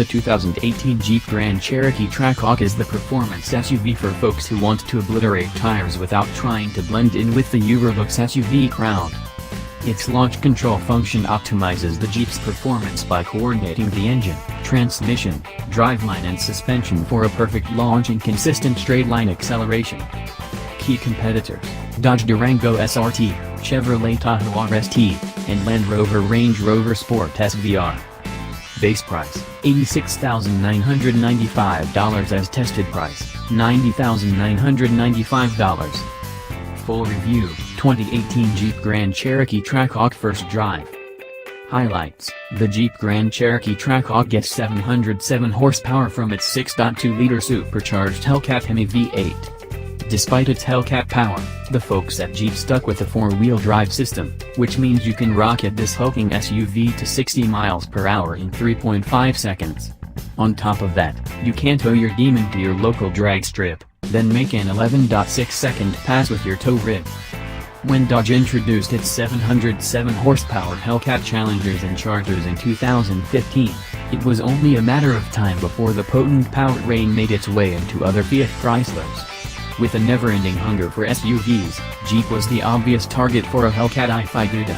The 2018 Jeep Grand Cherokee Trackhawk is the performance SUV for folks who want to obliterate tires without trying to blend in with the Eurolux SUV crowd. Its launch control function optimizes the Jeep's performance by coordinating the engine, transmission, driveline and suspension for a perfect launch and consistent straight-line acceleration. Key competitors: Dodge Durango SRT, Chevrolet Tahoe RST, and Land Rover Range Rover Sport SVR. Base price: $86,995 as tested price, $90,995. Full review: 2018 Jeep Grand Cherokee Trackhawk first drive. Highlights: the Jeep Grand Cherokee Trackhawk gets 707 horsepower from its 6.2-liter supercharged Hellcat Hemi V8. Despite its Hellcat power, the folks at Jeep stuck with a four-wheel drive system, which means you can rocket this hulking SUV to 60 miles per hour in 3.5 seconds. On top of that, you can tow your demon to your local drag strip, then make an 11.6-second pass with your tow rig. When Dodge introduced its 707 horsepower Hellcat Challengers and Chargers in 2015, it was only a matter of time before the potent powertrain made its way into other Fiat-Chryslers. With a never-ending hunger for SUVs, Jeep was the obvious target for a Hellcat-ified.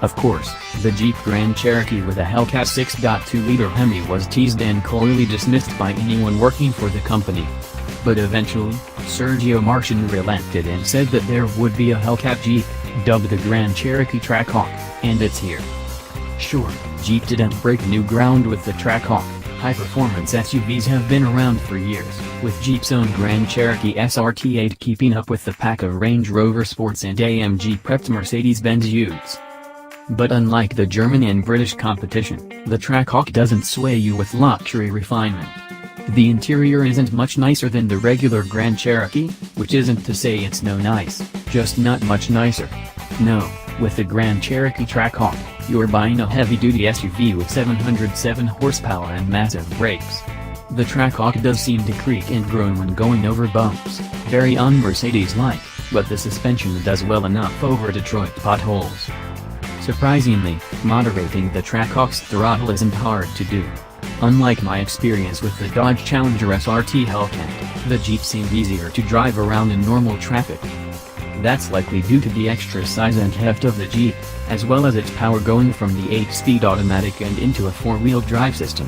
Of course, the Jeep Grand Cherokee with a Hellcat 6.2-liter Hemi was teased and coyly dismissed by anyone working for the company. But eventually, Sergio Marchionne relented and said that there would be a Hellcat Jeep, dubbed the Grand Cherokee Trackhawk, and it's here. Sure, Jeep didn't break new ground with the Trackhawk. High-performance SUVs have been around for years, with Jeep's own Grand Cherokee SRT8 keeping up with the pack of Range Rover Sports and AMG-prepped Mercedes-Benz Utes. But unlike the German and British competition, the Trackhawk doesn't sway you with luxury refinement. The interior isn't much nicer than the regular Grand Cherokee, which isn't to say it's no nice, just not much nicer. No, with the Grand Cherokee Trackhawk, you're buying a heavy-duty SUV with 707 horsepower and massive brakes. The Trackhawk does seem to creak and groan when going over bumps, very un-Mercedes-like, but the suspension does well enough over Detroit potholes. Surprisingly, moderating the Trackhawk's throttle isn't hard to do. Unlike my experience with the Dodge Challenger SRT Hellcat, the Jeep seemed easier to drive around in normal traffic. That's likely due to the extra size and heft of the Jeep, as well as its power going from the 8-speed automatic and into a four-wheel drive system.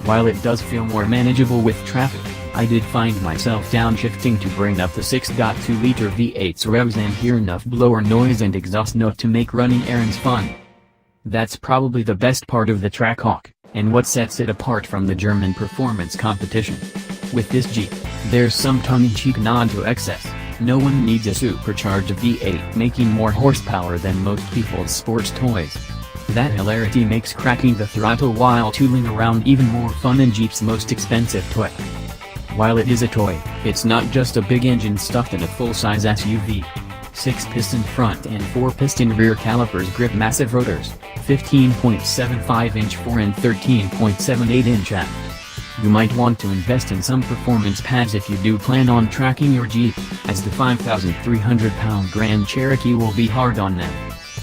While it does feel more manageable with traffic, I did find myself downshifting to bring up the 6.2-liter V8's revs and hear enough blower noise and exhaust note to make running errands fun. That's probably the best part of the Trackhawk, and what sets it apart from the German performance competition. With this Jeep, there's some tongue-in-cheek nod to excess. No one needs a supercharged V8 making more horsepower than most people's sports toys. That hilarity makes cracking the throttle while tooling around even more fun than Jeep's most expensive toy. While it is a toy, it's not just a big engine stuffed in a full-size SUV. 6-piston front and 4-piston rear calipers grip massive rotors, 15.75-inch fore and 13.78-inch aft. You might want to invest in some performance pads if you do plan on tracking your Jeep, as the 5,300-pound Grand Cherokee will be hard on them.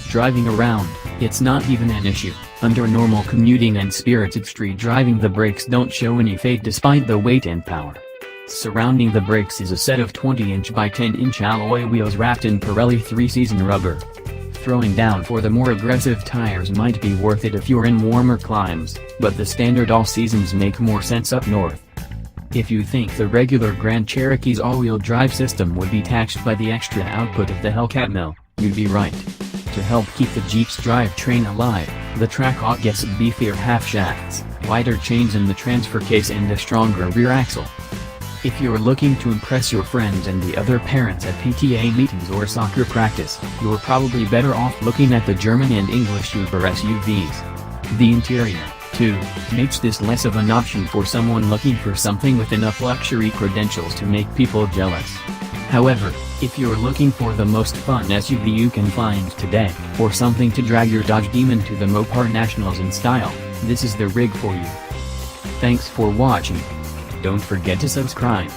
Driving around, it's not even an issue. Under normal commuting and spirited street driving, the brakes don't show any fade despite the weight and power. Surrounding the brakes is a set of 20-inch by 10-inch alloy wheels wrapped in Pirelli 3-season rubber. Throwing down for the more aggressive tires might be worth it if you're in warmer climes, but the standard all-seasons make more sense up north. If you think the regular Grand Cherokee's all-wheel drive system would be taxed by the extra output of the Hellcat mill, you'd be right. To help keep the Jeep's drivetrain alive, the Trackhawk gets beefier half-shafts, wider chains in the transfer case and a stronger rear axle. If you're looking to impress your friends and the other parents at PTA meetings or soccer practice, you're probably better off looking at the German and English Uber SUVs. The interior, too, makes this less of an option for someone looking for something with enough luxury credentials to make people jealous. However, if you're looking for the most fun SUV you can find today, or something to drag your Dodge Demon to the Mopar Nationals in style, this is the rig for you. Thanks for watching. Don't forget to subscribe.